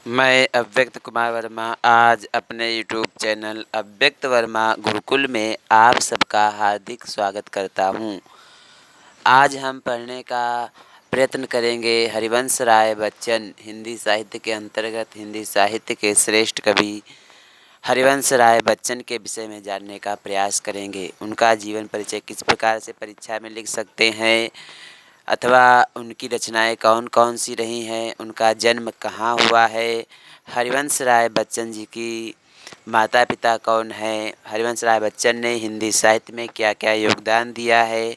मैं अव्यक्त कुमार वर्मा आज अपने यूट्यूब चैनल अव्यक्त वर्मा गुरुकुल में आप सबका हार्दिक स्वागत करता हूँ। आज हम पढ़ने का प्रयत्न करेंगे हरिवंश राय बच्चन। हिंदी साहित्य के अंतर्गत हिंदी साहित्य के श्रेष्ठ कवि हरिवंश राय बच्चन के विषय में जानने का प्रयास करेंगे। उनका जीवन परिचय किस प्रकार से परीक्षा में लिख सकते हैं अथवा उनकी रचनाएं कौन कौन सी रही हैं, उनका जन्म कहाँ हुआ है, हरिवंश राय बच्चन जी की माता पिता कौन हैं, हरिवंश राय बच्चन ने हिंदी साहित्य में क्या क्या योगदान दिया है।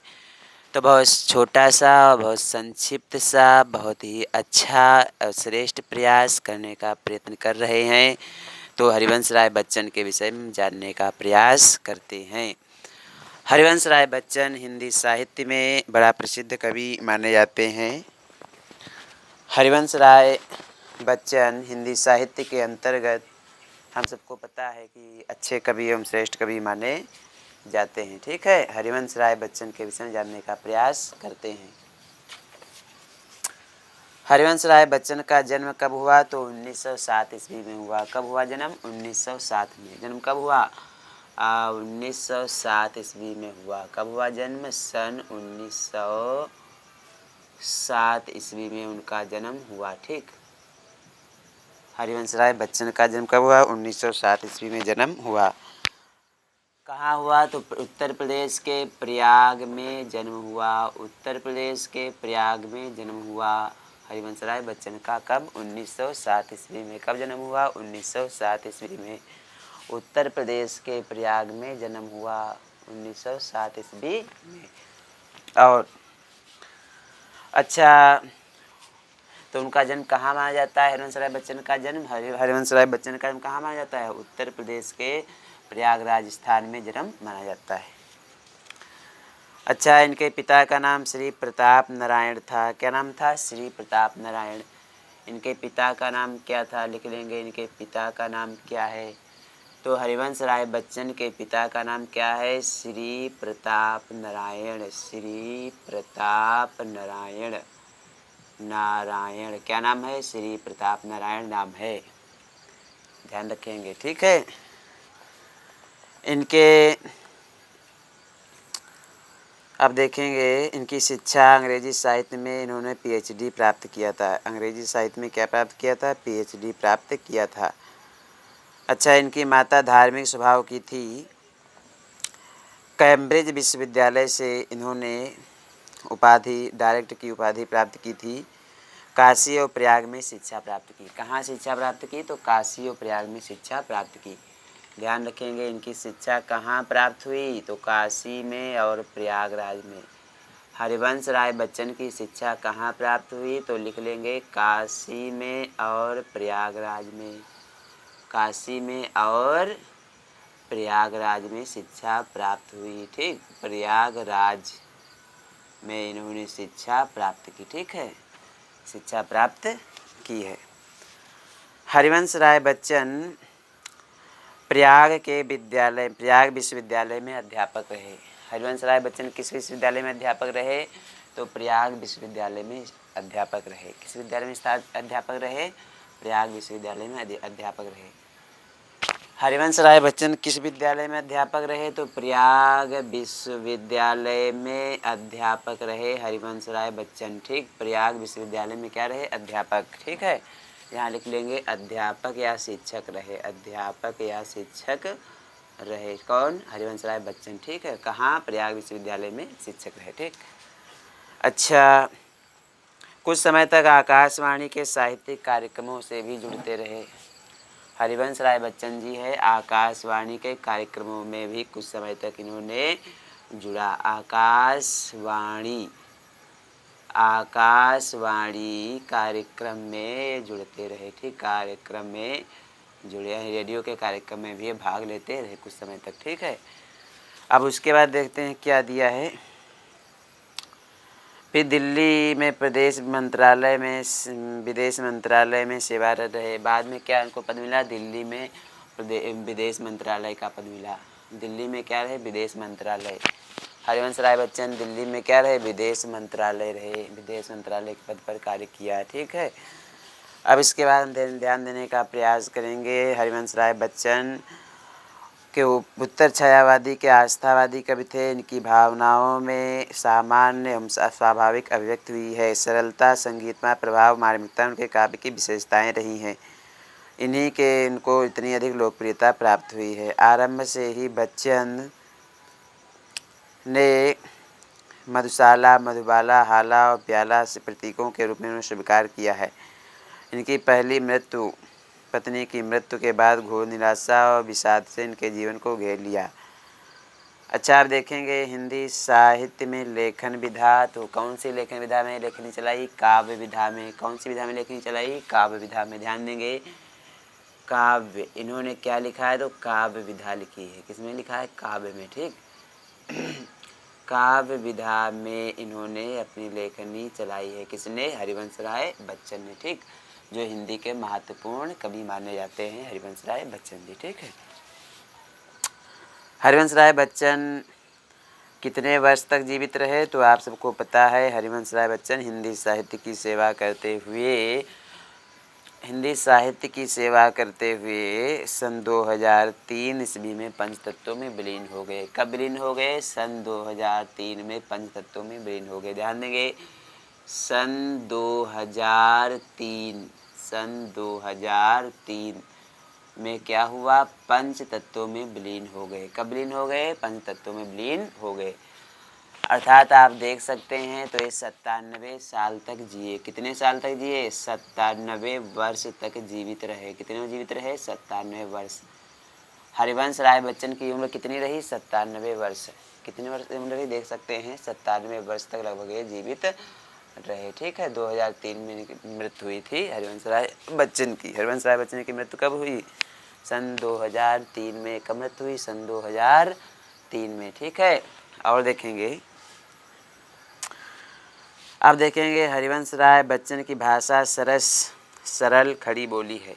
तो बहुत छोटा सा, बहुत संक्षिप्त सा, बहुत ही अच्छा और श्रेष्ठ प्रयास करने का प्रयत्न कर रहे हैं। तो हरिवंश राय बच्चन के विषय में जानने का प्रयास करते हैं। हरिवंश राय बच्चन हिंदी साहित्य में बड़ा प्रसिद्ध कवि माने जाते हैं। हरिवंश राय बच्चन हिंदी साहित्य के अंतर्गत हम सबको पता है कि अच्छे कवि एवं श्रेष्ठ कवि माने जाते हैं। ठीक है, हरिवंश राय बच्चन के विषय में जानने का प्रयास करते हैं। हरिवंश राय बच्चन का जन्म कब हुआ? तो 1907 ईस्वी में हुआ। कब हुआ जन्म? 1907 में। जन्म कब हुआ? 1907 ईस्वी में हुआ। कब हुआ जन्म? सन 1907 ईस्वी में उनका जन्म हुआ। ठीक, हरिवंश राय बच्चन का जन्म कब हुआ? 1907 ईस्वी में जन्म हुआ। कहाँ हुआ? तो उत्तर प्रदेश के प्रयाग में जन्म हुआ। उत्तर प्रदेश के प्रयाग में जन्म हुआ हरिवंश राय बच्चन का। कब? 1907 ईस्वी में। कब जन्म हुआ? 1907 ईस्वी में। उत्तर प्रदेश के प्रयाग में जन्म हुआ 1907 ईस्वी में। और अच्छा, तो उनका जन्म कहाँ माना जाता है? हरिवंश राय बच्चन का जन्म हरिवंश राय बच्चन का जन्म कहाँ माना जाता है? उत्तर प्रदेश के प्रयागराज स्थान में जन्म माना जाता है। अच्छा, इनके पिता का नाम श्री प्रताप नारायण था। क्या नाम था? श्री प्रताप नारायण। इनके पिता का नाम क्या था? लिख लेंगे। इनके पिता का नाम क्या है? तो हरिवंश राय बच्चन के पिता का नाम क्या है? श्री प्रताप नारायण। श्री प्रताप नारायण। नारायण क्या नाम है? श्री प्रताप नारायण नाम है, ध्यान रखेंगे। ठीक है, इनके अब देखेंगे इनकी शिक्षा अंग्रेजी साहित्य में इन्होंने पीएचडी प्राप्त किया था। अंग्रेजी साहित्य में क्या प्राप्त किया था? पीएचडी प्राप्त किया था। अच्छा, इनकी माता धार्मिक स्वभाव की थी। कैम्ब्रिज विश्वविद्यालय से इन्होंने डायरेक्ट की उपाधि प्राप्त की थी। काशी और प्रयाग में शिक्षा प्राप्त की। कहाँ शिक्षा प्राप्त की? तो काशी और प्रयाग में शिक्षा प्राप्त की। ध्यान रखेंगे, इनकी शिक्षा कहाँ प्राप्त हुई? तो काशी में और प्रयागराज में। हरिवंश राय बच्चन की शिक्षा कहाँ प्राप्त हुई? तो लिख लेंगे काशी में और प्रयागराज में। काशी में और प्रयागराज में शिक्षा प्राप्त हुई। ठीक, प्रयागराज में इन्होंने शिक्षा प्राप्त की। ठीक है, शिक्षा प्राप्त की है। हरिवंश राय बच्चन प्रयाग विश्वविद्यालय में अध्यापक रहे। हरिवंश राय बच्चन किस विश्वविद्यालय में अध्यापक रहे? तो प्रयाग विश्वविद्यालय में अध्यापक रहे। किस विद्यालय में अध्यापक रहे? प्रयाग विश्वविद्यालय में अध्यापक रहे। हरिवंश राय बच्चन किस विद्यालय में अध्यापक रहे? तो प्रयाग विश्वविद्यालय में अध्यापक रहे हरिवंश राय बच्चन। ठीक, प्रयाग विश्वविद्यालय में क्या रहे? अध्यापक। ठीक है, यहाँ लिख लेंगे अध्यापक या शिक्षक रहे। अध्यापक या शिक्षक रहे कौन? हरिवंश राय बच्चन। ठीक है, कहाँ? प्रयाग विश्वविद्यालय में शिक्षक रहे। ठीक, अच्छा, कुछ समय तक आकाशवाणी के साहित्यिक कार्यक्रमों से भी जुड़ते रहे। हरिवंश राय बच्चन जी है आकाशवाणी के कार्यक्रमों में भी कुछ समय तक इन्होंने जुड़ा। आकाशवाणी कार्यक्रम में जुड़ते रहे। ठीक, कार्यक्रम में जुड़े हैं, रेडियो के कार्यक्रम में भी भाग लेते रहे कुछ समय तक। ठीक है, अब उसके बाद देखते हैं क्या दिया है। फिर दिल्ली में विदेश मंत्रालय में सेवारत रहे। बाद में क्या इनको पद मिला? दिल्ली में विदेश मंत्रालय का पद मिला। दिल्ली में क्या रहे? विदेश मंत्रालय। हरिवंश राय बच्चन दिल्ली में क्या रहे? विदेश मंत्रालय रहे। विदेश मंत्रालय के पद पर कार्य किया। ठीक है, अब इसके बाद हम ध्यान देने का प्रयास करेंगे हरिवंश राय बच्चन के उत्तर छायावादी के आस्थावादी कवि थे। इनकी भावनाओं में सामान्य एवं स्वाभाविक अभिव्यक्ति हुई है। सरलता, संगीतमय प्रभाव, मार्मिकता उनके काव्य की विशेषताएं रही हैं। इन्हीं के इनको इतनी अधिक लोकप्रियता प्राप्त हुई है। आरंभ से ही बच्चन ने मधुशाला, मधुबाला, हाला और प्याला से प्रतीकों के रूप में उन्हें स्वीकार किया है। इनकी पहली मृत्यु, पत्नी की मृत्यु के बाद घोर निराशा और विषाद से इनके जीवन को घेर लिया। अच्छा, आप देखेंगे हिंदी साहित्य में लेखन विधा, तो कौन सी लेखन विधा में लेखनी चलाई? काव्य विधा में। कौन सी विधा में लेखनी चलाई? काव्य विधा में। ध्यान देंगे, काव्य, इन्होंने क्या लिखा है? तो काव्य विधा लिखी है। किसमें लिखा है? काव्य में। ठीक, काव्य विधा में इन्होंने अपनी लेखनी चलाई है। किसने? हरिवंश राय बच्चन ने। ठीक, जो हिंदी के महत्वपूर्ण कवि माने जाते हैं, हरिवंश राय बच्चन जी। ठीक है, हरिवंश राय बच्चन कितने वर्ष तक जीवित रहे? तो आप सबको पता है, हरिवंश राय बच्चन हिंदी साहित्य की सेवा करते हुए सन 2003 ईस्वी में पंचतत्वों में विलीन हो गए। कब विलीन हो गए? सन 2003 में पंचतत्वों में विलीन हो गए। ध्यान देंगे, सन 2003 में क्या हुआ? पंच तत्वों में विलीन हो गए। कब विलीन हो गए? पंच तत्वों में विलीन हो गए। अर्थात आप देख सकते हैं, तो ये 97 साल तक जिए। कितने साल तक जिए? 97 वर्ष तक जीवित रहे। कितने जीवित रहे? 97 वर्ष। हरिवंश राय बच्चन की उम्र कितनी रही? 97 वर्ष। कितने वर्ष उम्र रही? देख सकते हैं, 97 वर्ष तक लगभग ये जीवित रहे। ठीक है, 2003 में मृत्यु हुई थी हरिवंश राय बच्चन की। हरिवंश राय बच्चन की मृत्यु कब हुई? सन 2003 में। कब मृत्यु हुई? सन 2003 में। ठीक है, और देखेंगे, अब देखेंगे हरिवंश राय बच्चन की भाषा सरल खड़ी बोली है।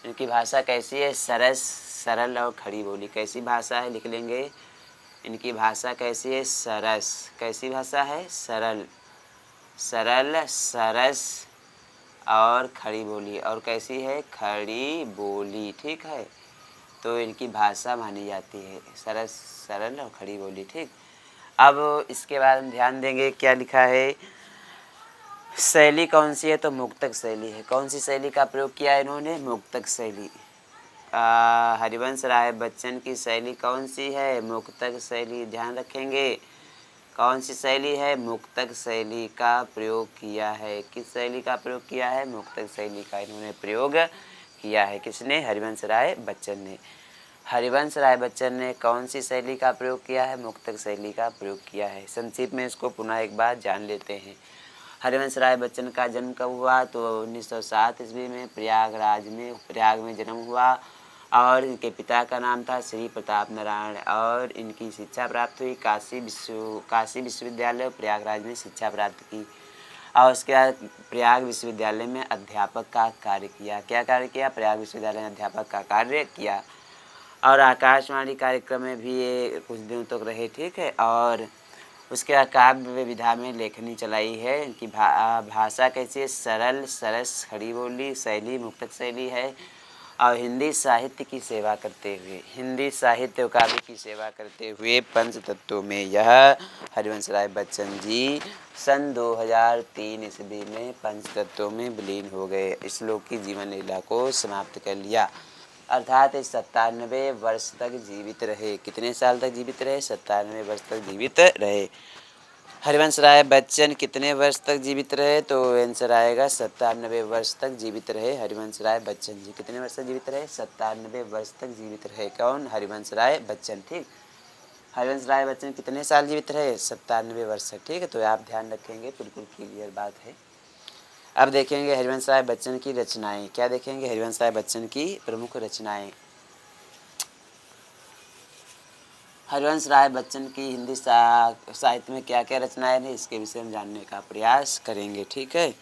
इनकी भाषा कैसी है? सरल और खड़ी बोली। कैसी भाषा है? लिख लेंगे, इनकी भाषा कैसी है? सरस। कैसी भाषा है? सरल, सरस और खड़ी बोली। और कैसी है? खड़ी बोली। ठीक है, तो इनकी भाषा मानी जाती है सरल और खड़ी बोली। ठीक, अब इसके बाद हम ध्यान देंगे क्या लिखा है। शैली कौन सी है? तो मुक्तक शैली है। कौन सी शैली का प्रयोग किया है इन्होंने? मुक्तक शैली। हरिवंश राय बच्चन की शैली कौन सी है? मुक्तक शैली। ध्यान रखेंगे, कौन सी शैली है? मुक्तक शैली का प्रयोग किया है। किस शैली का प्रयोग किया है? मुक्तक शैली का इन्होंने प्रयोग किया है। किसने? हरिवंश राय बच्चन ने। हरिवंश राय बच्चन ने कौन सी शैली का प्रयोग किया है? मुक्तक शैली का प्रयोग किया है। संक्षिप्त में इसको पुनः एक बार जान लेते हैं। हरिवंश राय बच्चन का जन्म कब हुआ? तो 1907 ईस्वी में प्रयाग में जन्म हुआ, और इनके पिता का नाम था श्री प्रताप नारायण, और इनकी शिक्षा प्राप्त हुई काशी विश्वविद्यालय प्रयागराज में शिक्षा प्राप्त की, और उसके बाद प्रयाग विश्वविद्यालय में अध्यापक का कार्य किया। क्या कार्य किया? प्रयाग विश्वविद्यालय में अध्यापक का कार्य किया, और आकाशवाणी कार्यक्रम में भी ये कुछ दिनों तक रहे। ठीक है, और उसके बाद काव्य विधा में लेखनी चलाई है। इनकी भाषा कैसी है? सरल, सरस, खड़ी बोली, शैली मुक्तक शैली है, और हिंदी साहित्य की सेवा करते हुए, हिंदी साहित्य और काव्य की सेवा करते हुए पंच तत्वों में यह हरिवंश राय बच्चन जी सन 2003 ईस्वी में पंच तत्वों में विलीन हो गए। इस लोक की जीवन लीला को समाप्त कर लिया। अर्थात 97 वर्ष तक जीवित रहे। कितने साल तक जीवित रहे? 97 वर्ष तक जीवित रहे। हरिवंश राय बच्चन कितने वर्ष तक जीवित रहे? तो आंसर आएगा 97 वर्ष तक जीवित रहे हरिवंश राय बच्चन जी। कितने वर्ष तक जीवित रहे? 97 वर्ष तक जीवित रहे। कौन? हरिवंश राय बच्चन। ठीक, हरिवंश राय बच्चन कितने साल जीवित रहे? 97 वर्ष तक। ठीक है, तो आप ध्यान रखेंगे, बिल्कुल क्लियर बात है। अब देखेंगे हरिवंश राय बच्चन की रचनाएं। क्या देखेंगे? हरिवंश राय बच्चन की प्रमुख रचनाएं। हरिवंश राय बच्चन की हिंदी साहित्य में क्या क्या रचनाएं हैं, इसके विषय में जानने का प्रयास करेंगे। ठीक है,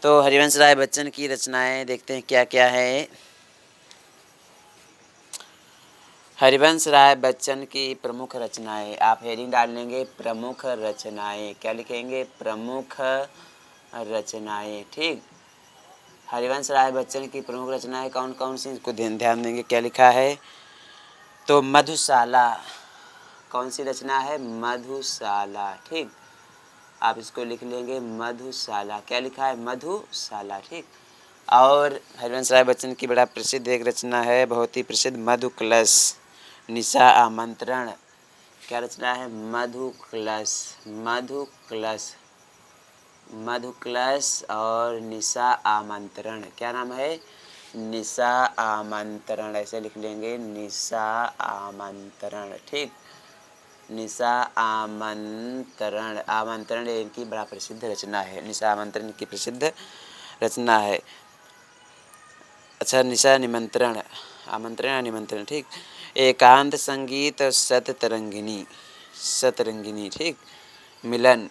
तो हरिवंश राय बच्चन की रचनाएं देखते हैं क्या क्या है। हरिवंश राय बच्चन की प्रमुख रचनाएं, आप हेडिंग डाल लेंगे प्रमुख रचनाएं। क्या लिखेंगे? प्रमुख रचनाएं। ठीक, हरिवंश राय बच्चन की प्रमुख रचनाएं कौन कौन सी, इसको ध्यान देंगे क्या लिखा है। तो मधुशाला कौन सी रचना है, मधुशाला। ठीक, आप इसको लिख लेंगे मधुशाला। क्या लिखा है, मधुशाला। ठीक, और हरिवंश राय बच्चन की बड़ा प्रसिद्ध एक रचना है, बहुत ही प्रसिद्ध, मधु कलश, निशा आमंत्रण। क्या रचना है, मधु कलश, मधु कलश, मधु कलश और निशा आमंत्रण। क्या नाम है, निशा आमंत्रण, ऐसे लिख लेंगे, निशा आमंत्रण। ठीक, निशा आमंत्रण, आमंत्रण इनकी बड़ा प्रसिद्ध रचना है, निशा आमंत्रण की प्रसिद्ध रचना है। अच्छा, निशा निमंत्रण, आमंत्रण या निमंत्रण। ठीक, एकांत संगीत और सतरंगिनी, सतरंगिनी। ठीक, मिलन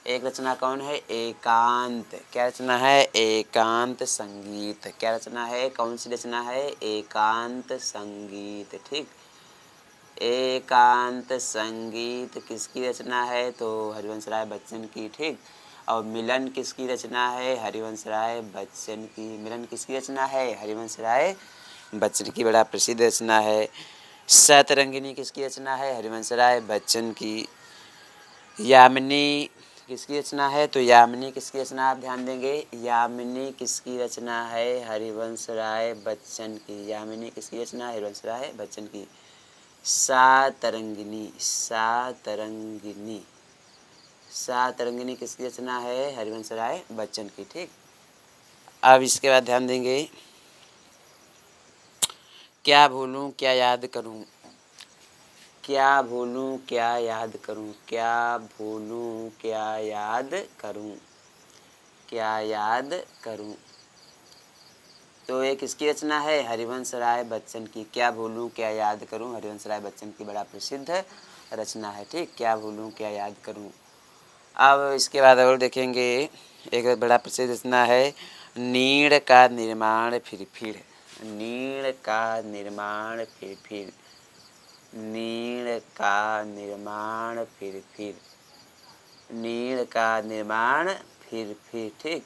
एक रचना कौन है, एकांत। क्या रचना है, एकांत संगीत। क्या रचना है, कौन सी रचना है, एकांत संगीत। ठीक, एकांत संगीत किसकी रचना है, तो हरिवंश राय बच्चन की। ठीक, और मिलन किसकी रचना है, हरिवंश राय बच्चन की। मिलन किसकी रचना है, हरिवंश राय बच्चन की, बड़ा प्रसिद्ध रचना है। सतरंगिनी किसकी रचना है, हरिवंश राय बच्चन की। यामिनी किसकी रचना है, तो यामिनी किसकी रचना, आप ध्यान देंगे, यामिनी किसकी रचना है, हरिवंश राय बच्चन की। यामिनी किसकी रचना है, हरिवंश राय बच्चन की। सातरंगिनी, सातरंगिनी, सातरंगिनी किसकी रचना है, हरिवंश राय बच्चन की। ठीक, अब इसके बाद ध्यान देंगे, क्या भूलूं क्या याद करूं, क्या भूलूं क्या याद करूं, क्या भूलूं क्या याद करूं, क्या याद करूं। तो ये किसकी रचना है, हरिवंश राय बच्चन की। क्या भूलूं क्या याद करूं, हरिवंश राय बच्चन की बड़ा प्रसिद्ध रचना है। ठीक, क्या भूलूं क्या याद करूं। अब इसके बाद और देखेंगे, एक बड़ा प्रसिद्ध रचना है, नीड़ का निर्माण फिर फिर, नीड़ का निर्माण फिर फिर, नीड़ का निर्माण फिर फिर, नीड़ का निर्माण फिर फिर। ठीक,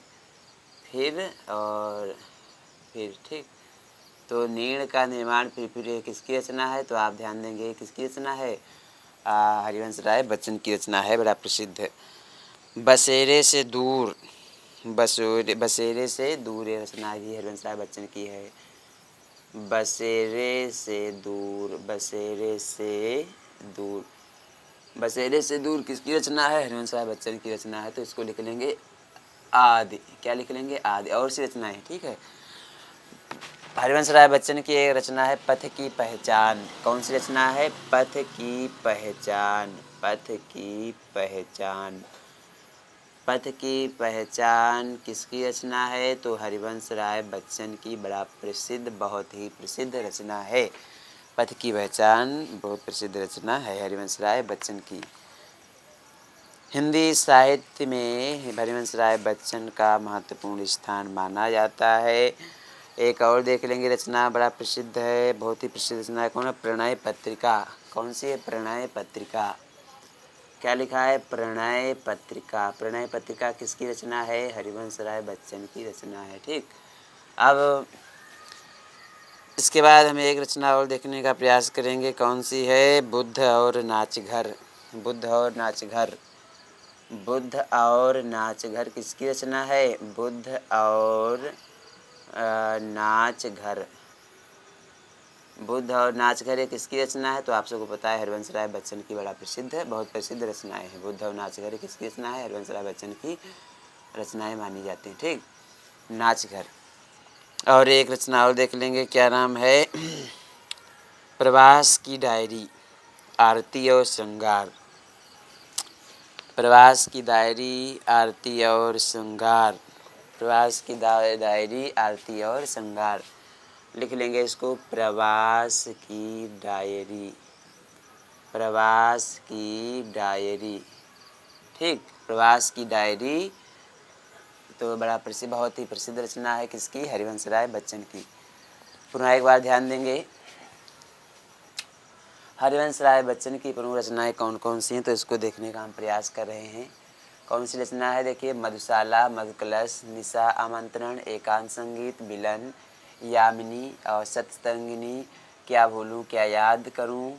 फिर और फिर। ठीक, तो नीड़ का निर्माण फिर किसकी रचना है, तो आप ध्यान देंगे किसकी रचना है, हरिवंश राय बच्चन की रचना है, बड़ा प्रसिद्ध है। बसेरे से दूर, बसेरे से दूर ये रचना भी हरिवंश राय बच्चन की है। बसेरे से दूर, बसेरे से दूर, बसेरे से दूर किसकी रचना है, हरिवंश राय बच्चन की रचना है। तो इसको लिख लेंगे आदि। क्या लिख लेंगे, आदि। और सी रचना है। ठीक है, हरिवंश राय बच्चन की एक रचना है, पथ की पहचान। कौन सी रचना है, पथ की पहचान, पथ की पहचान, पथ की पहचान किसकी रचना है, तो हरिवंश राय बच्चन की, बड़ा प्रसिद्ध, बहुत ही प्रसिद्ध रचना है। पथ की पहचान बहुत प्रसिद्ध रचना है हरिवंश राय बच्चन की। हिंदी साहित्य में हरिवंश राय बच्चन का महत्वपूर्ण स्थान माना जाता है। एक और देख लेंगे रचना, बड़ा प्रसिद्ध है, बहुत ही प्रसिद्ध रचना है, कौन है, प्रणय पत्रिका। कौन सी है, प्रणय पत्रिका। क्या लिखा है, प्रणय पत्रिका। प्रणय पत्रिका किसकी रचना है, हरिवंश राय बच्चन की रचना है। ठीक, अब इसके बाद हम एक रचना और देखने का प्रयास करेंगे, कौन सी है, बुद्ध और नाचघर। बुद्ध और नाचघर, बुद्ध और नाचघर किसकी रचना है, बुद्ध और नाचघर, बुद्ध और नाचघर किसकी रचना है, तो आप सबको पता है हरिवंश राय बच्चन की, बड़ा प्रसिद्ध है, बहुत प्रसिद्ध रचनाएं हैं। बुद्ध और नाचघर किसकी रचना है, हरिवंश राय बच्चन की रचनाएं मानी जाती हैं। ठीक, नाचघर। और एक रचना और देख लेंगे, क्या नाम है, प्रवास की डायरी, आरती और श्रृंगार। प्रवास की डायरी, आरती और श्रृंगार, प्रवास की डायरी, आरती और श्रृंगार। लिख लेंगे इसको, प्रवास की डायरी, प्रवास की डायरी। ठीक, प्रवास की डायरी तो बड़ा प्रसिद्ध, बहुत ही प्रसिद्ध रचना है किसकी, हरिवंश राय बच्चन की। पुनः एक बार ध्यान देंगे, हरिवंश राय बच्चन की प्रमुख रचनाएं कौन कौन सी हैं, तो इसको देखने का हम प्रयास कर रहे हैं। कौन सी रचना है? देखिए, मधुशाला, मधुकलश, निशा आमंत्रण, एकांत संगीत, मिलन, यामिनी और सत्संगिनी, क्या भूलूं क्या याद करूं,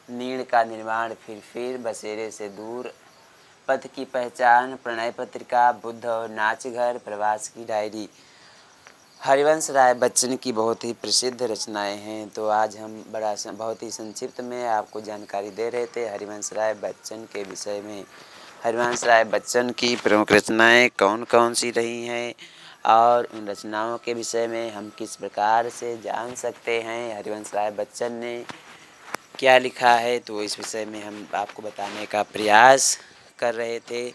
नीड़ का निर्माण, फिर बसेरे से दूर, पथ की पहचान, प्रणय पत्रिका, बुद्ध और नाचघर, प्रवास की डायरी। हरिवंश राय बच्चन की बहुत ही प्रसिद्ध रचनाएं हैं। तो आज हम बहुत ही संक्षिप्त में आपको जानकारी दे रहे थे हरिवंश राय बच्चन के विषय में। हरिवंश राय बच्चन की प्रमुख रचनाएं कौन कौन सी रही हैं और उन रचनाओं के विषय में हम किस प्रकार से जान सकते हैं, हरिवंश राय बच्चन ने क्या लिखा है, तो इस विषय में हम आपको बताने का प्रयास कर रहे थे।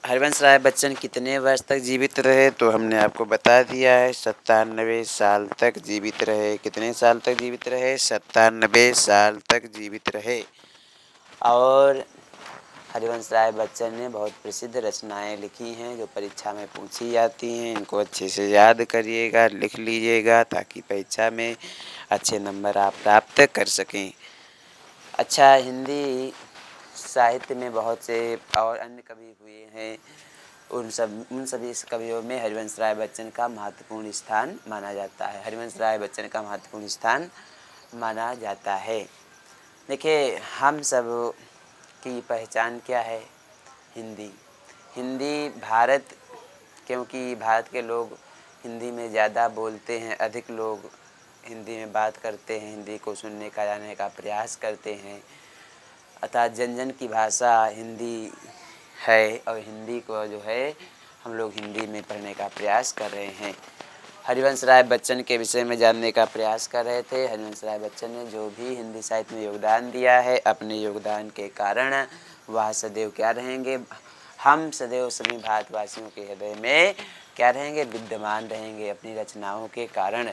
हरिवंश राय बच्चन कितने वर्ष तक जीवित रहे, तो हमने आपको बता दिया है 97 साल तक जीवित रहे। कितने साल तक जीवित रहे? 97 साल तक जीवित रहे। और हरिवंश राय बच्चन ने बहुत प्रसिद्ध रचनाएं लिखी हैं जो परीक्षा में पूछी जाती हैं। इनको अच्छे से याद करिएगा, लिख लीजिएगा ताकि परीक्षा में अच्छे नंबर आप प्राप्त कर सकें। अच्छा, हिंदी साहित्य में बहुत से और अन्य कवि हुए हैं। उन सभी कवियों में हरिवंश राय बच्चन का महत्वपूर्ण स्थान माना जाता है। हरिवंश राय बच्चन का महत्वपूर्ण स्थान माना जाता है। देखिए, हम सब की पहचान क्या है? हिंदी। हिंदी भारत, क्योंकि भारत के लोग हिंदी में ज़्यादा बोलते हैं, अधिक लोग हिंदी में बात करते हैं, हिंदी को सुनने का जानने का प्रयास करते हैं, अतः जन जन की भाषा हिंदी है और हिंदी को जो है हम लोग हिंदी में पढ़ने का प्रयास कर रहे हैं। हरिवंश राय बच्चन के विषय में जानने का प्रयास कर रहे थे। हरिवंश राय बच्चन ने जो भी हिंदी साहित्य में योगदान दिया है, अपने योगदान के कारण वह सदैव क्या रहेंगे? हम सदैव सभी भारतवासियों के हृदय में क्या रहेंगे? विद्यमान रहेंगे अपनी रचनाओं के कारण।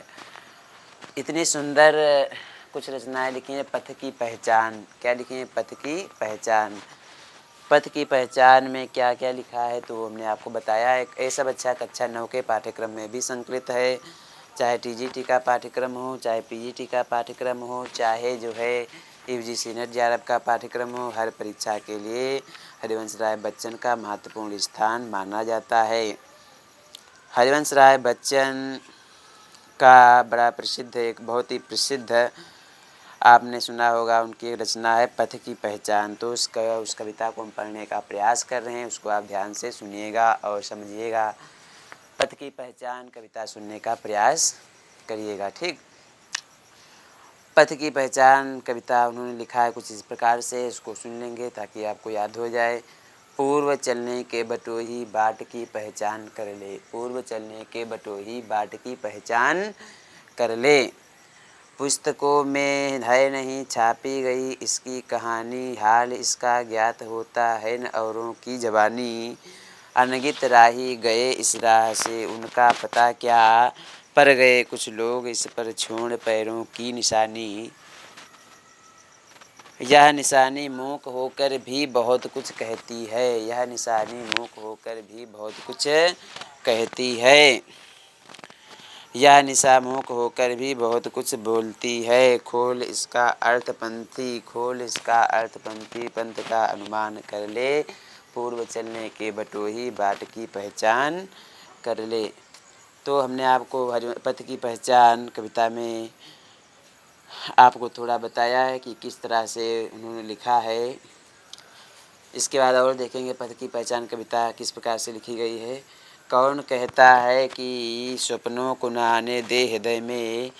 इतनी सुंदर कुछ रचनाएं लिखी हैं। पथ की पहचान, क्या लिखी है? पथ की पहचान। पथ की पहचान में क्या क्या लिखा है तो हमने आपको बताया है। ये सब अच्छा कक्षा 9 के पाठ्यक्रम में भी संकलित है। चाहे टीजीटी का पाठ्यक्रम हो, चाहे पीजीटी का पाठ्यक्रम हो, चाहे जो है यूजीसी नेट जेआरएफ का पाठ्यक्रम हो, हर परीक्षा के लिए हरिवंश राय बच्चन का महत्वपूर्ण स्थान माना जाता है। हरिवंश राय बच्चन का बड़ा प्रसिद्ध, एक बहुत ही प्रसिद्ध, आपने सुना होगा, उनकी रचना है पथ की पहचान। तो उस कविता को हम पढ़ने का प्रयास कर रहे हैं, उसको आप ध्यान से सुनिएगा और समझिएगा। पथ की पहचान कविता सुनने का प्रयास करिएगा, ठीक। पथ की पहचान कविता उन्होंने लिखा है कुछ इस प्रकार से, इसको सुन लेंगे ताकि आपको याद हो जाए। पूर्व चलने के बटोही बाट की पहचान कर ले, पूर्व चलने के बटोही बाट की पहचान कर ले, पुस्तकों में है नहीं छापी गई इसकी कहानी, हाल इसका ज्ञात होता है न औरों की ज़बानी, अनगित राही गए इस राह से उनका पता क्या, पर गए कुछ लोग इस पर छोड़ पैरों की निशानी, यह निशानी मूक होकर भी बहुत कुछ कहती है, यह निशानी मूक होकर भी बहुत कुछ कहती है, यह निशा मूक होकर भी बहुत कुछ बोलती है, खोल इसका अर्थपंथी, खोल इसका अर्थपंथी, पंथ का अनुमान कर ले, पूर्व चलने के बटोही बाट की पहचान कर ले। तो हमने आपको पथ की पहचान कविता में आपको थोड़ा बताया है कि किस तरह से उन्होंने लिखा है। इसके बाद और देखेंगे पथ की पहचान कविता किस प्रकार से लिखी गई है। कौन कहता है कि स्वप्नों को न आने दे हृदय में,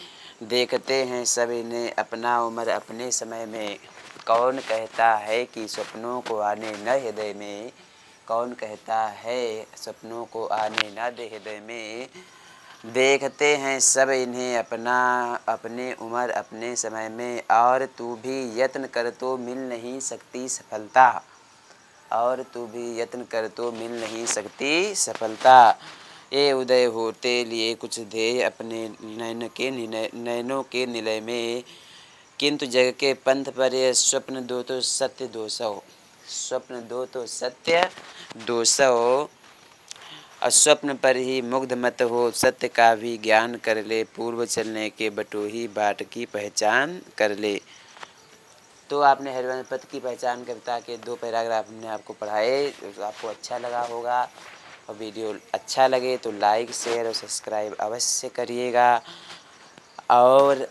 देखते हैं सब इन्हें अपना उम्र अपने समय में, कौन कहता है कि स्वप्नों को आने न हृदय में, कौन कहता है सपनों को आने न दे हृदय में, देखते हैं सब इन्हें अपना अपने उम्र अपने समय में, और तू भी यत्न कर तो मिल नहीं सकती सफलता, और तू भी यत्न कर तो मिल नहीं सकती सफलता, ये उदय होते लिए कुछ ध्येय अपने नैनों के निलय में, किंतु जग के पंथ पर ये स्वप्न दो तो सत्य 200, स्वप्न दो तो सत्य 200, अस्वप्न पर ही मुग्ध मत हो सत्य का भी ज्ञान कर ले, पूर्व चलने के बटोही बाट की पहचान कर ले। तो आपने हरिवंश पथ की पहचान कविता के 2 पैराग्राफ हमने आपको पढ़ाए, तो आपको अच्छा लगा होगा। और वीडियो अच्छा लगे तो लाइक शेयर और सब्सक्राइब अवश्य करिएगा। और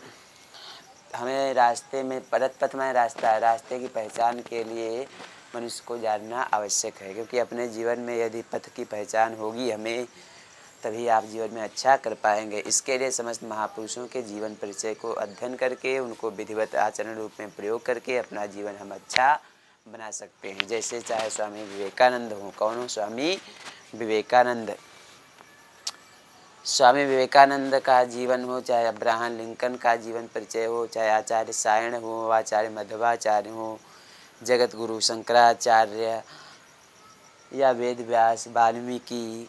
हमें रास्ते में पथ में रास्ता है, रास्ते की पहचान के लिए मनुष्य को जानना आवश्यक है, क्योंकि अपने जीवन में यदि पथ की पहचान होगी हमें, तभी आप जीवन में अच्छा कर पाएंगे। इसके लिए समस्त महापुरुषों के जीवन परिचय को अध्ययन करके उनको विधिवत आचरण रूप में प्रयोग करके अपना जीवन हम अच्छा बना सकते हैं। जैसे चाहे स्वामी विवेकानंद हो, कौन हो? स्वामी विवेकानंद। स्वामी विवेकानंद का जीवन हो, चाहे अब्राहम लिंकन का जीवन परिचय हो, चाहे आचार्य सायण हो, आचार्य मध्वाचार्य हो, जगत गुरु शंकराचार्य या वेद व्यास, वाल्मीकि,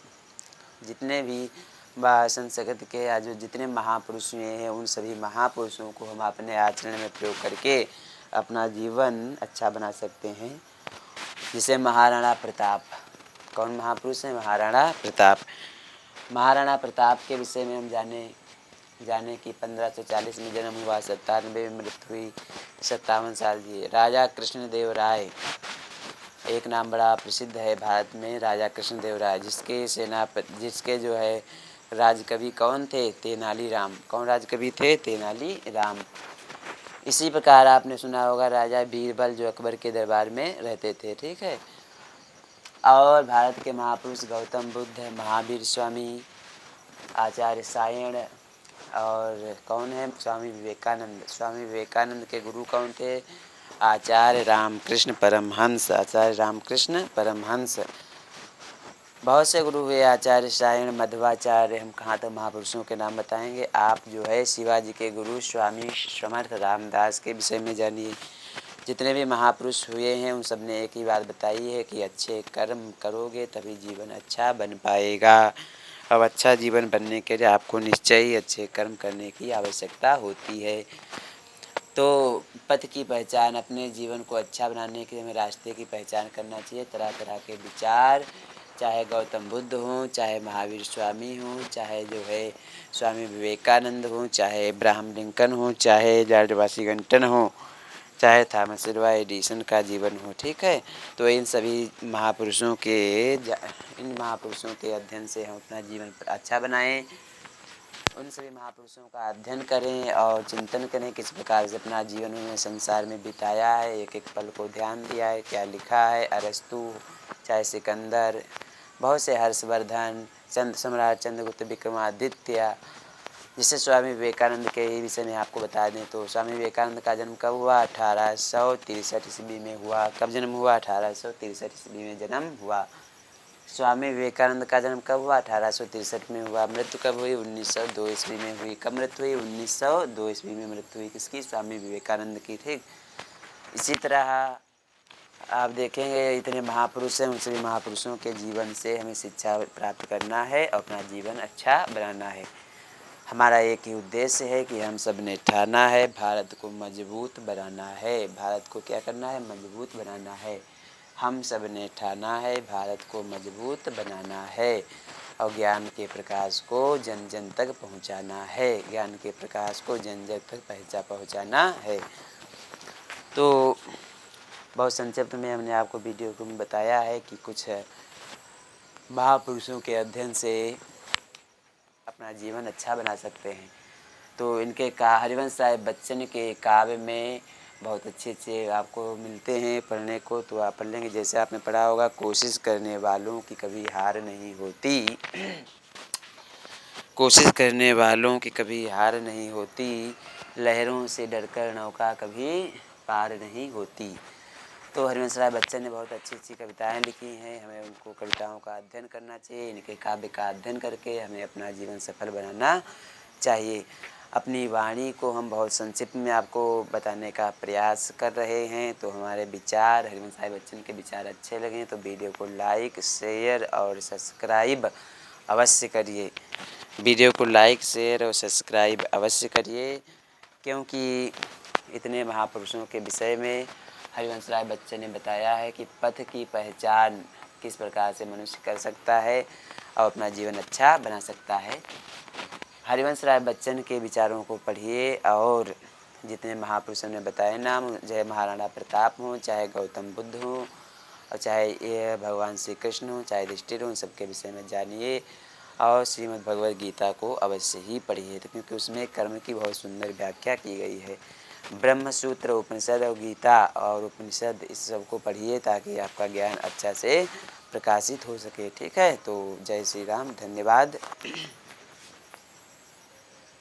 जितने भी संस्कृत के आज जितने महापुरुष हुए हैं, उन सभी महापुरुषों को हम अपने आचरण में प्रयोग करके अपना जीवन अच्छा बना सकते हैं। जिसे महाराणा प्रताप, कौन महापुरुष है? महाराणा प्रताप। महाराणा प्रताप के विषय में हम जाने कि 1540 में जन्म हुआ, 97 में मृत्यु हुई, 57 साल जिए। राजा कृष्णदेव राय, एक नाम बड़ा प्रसिद्ध है भारत में, राजा कृष्णदेव राय, जिसके जो है राजकवि कौन थे? तेनालीराम। कौन राजकवि थे? तेनालीराम। इसी प्रकार आपने सुना होगा राजा बीरबल, जो अकबर के दरबार में रहते थे, ठीक है। और भारत के महापुरुष गौतम बुद्ध, महावीर स्वामी, आचार्य सायण, और कौन है? स्वामी विवेकानंद। स्वामी विवेकानंद के गुरु कौन थे? आचार्य रामकृष्ण परमहंस। आचार्य रामकृष्ण परमहंस। बहुत से गुरु हुए, आचार्य सायण, मध्वाचार्य। हम कहाँ तक महापुरुषों के नाम बताएंगे। आप जो है शिवाजी के गुरु स्वामी समर्थ रामदास के विषय में जानिए। जितने भी महापुरुष हुए हैं उन सब ने एक ही बात बताई है कि अच्छे कर्म करोगे तभी जीवन अच्छा बन पाएगा। अब अच्छा जीवन बनने के लिए आपको निश्चय ही अच्छे कर्म करने की आवश्यकता होती है। तो पथ की पहचान, अपने जीवन को अच्छा बनाने के लिए हमें रास्ते की पहचान करना चाहिए। तरह तरह के विचार, चाहे गौतम बुद्ध हों, चाहे महावीर स्वामी हों, चाहे जो है स्वामी विवेकानंद हों, चाहे अब्राहम लिंकन हों, चाहे जॉर्ज वाशिंगटन हों, चाहे थॉमस एल्वा एडिसन का जीवन हो, ठीक है। तो इन महापुरुषों के अध्ययन से हम अपना जीवन अच्छा बनाएं। उन सभी महापुरुषों का अध्ययन करें और चिंतन करें किस प्रकार से अपना जीवन उन्होंने संसार में बिताया है, एक एक पल को ध्यान दिया है, क्या लिखा है। अरस्तु, चाहे सिकंदर, बहुत से, हर्षवर्धन, सम्राट चंद्रगुप्त विक्रमादित्य। जिससे स्वामी विवेकानंद के विषय में आपको बता दें तो स्वामी विवेकानंद का जन्म कब हुआ? 1863 ईस्वी में हुआ। कब जन्म हुआ? 1863 ईस्वी में जन्म हुआ। स्वामी विवेकानंद का जन्म कब हुआ? 1863 में हुआ। मृत्यु कब हुई? 1902 ईस्वी में हुई। कब मृत्यु हुई? 1902 ईस्वी में मृत्यु हुई। किसकी? स्वामी विवेकानंद की, ठीक। इसी तरह आप देखेंगे इतने महापुरुष हैं, उन सभी महापुरुषों के जीवन से हमें शिक्षा प्राप्त करना है और अपना जीवन अच्छा बनाना है। हमारा एक ही उद्देश्य है कि हम सब ने ठाना है भारत को मजबूत बनाना है। भारत को क्या करना है? मजबूत बनाना है। हम सब ने ठाना है भारत को मजबूत बनाना है और ज्ञान के प्रकाश को जन जन तक पहुंचाना है। ज्ञान के प्रकाश को जन जन तक पहुंचाना है। तो बहुत संक्षिप्त में हमने आपको वीडियो को बताया है कि कुछ महापुरुषों के अध्ययन से अपना जीवन अच्छा बना सकते हैं। तो इनके हरिवंश राय बच्चन के काव्य में बहुत अच्छे अच्छे आपको मिलते हैं पढ़ने को, तो आप पढ़ लेंगे। जैसे आपने पढ़ा होगा, कोशिश करने वालों की कभी हार नहीं होती। कोशिश करने वालों की कभी हार नहीं होती, लहरों से डरकर नौका कभी पार नहीं होती। तो हरिवंश राय बच्चन ने बहुत अच्छी अच्छी कविताएं लिखी हैं। हमें उनको कविताओं का अध्ययन करना चाहिए। इनके काव्य का अध्ययन करके हमें अपना जीवन सफल बनाना चाहिए। अपनी वाणी को हम बहुत संक्षिप्त में आपको बताने का प्रयास कर रहे हैं। तो हमारे विचार, हरिवंश राय बच्चन के विचार अच्छे लगें तो वीडियो को लाइक, शेयर और सब्सक्राइब अवश्य करिए। वीडियो को लाइक, शेयर और सब्सक्राइब अवश्य करिए, क्योंकि इतने महापुरुषों के विषय में हरिवंश राय बच्चन ने बताया है कि पथ की पहचान किस प्रकार से मनुष्य कर सकता है और अपना जीवन अच्छा बना सकता है। हरिवंश राय बच्चन के विचारों को पढ़िए और जितने महापुरुषों ने बताए नाम, चाहे महाराणा प्रताप हों, चाहे गौतम बुद्ध हों, और चाहे ये भगवान श्री कृष्ण हों, चाहे युधिष्ठिर हों, सबके विषय में जानिए। और श्रीमद् भगवद गीता को अवश्य ही पढ़िए, तो क्योंकि उसमें कर्म की बहुत सुंदर व्याख्या की गई है। ब्रह्म सूत्र, उपनिषद और गीता और उपनिषद, इस सब को पढ़िए ताकि आपका ज्ञान अच्छा से प्रकाशित हो सके। ठीक है, तो जय श्री राम, धन्यवाद।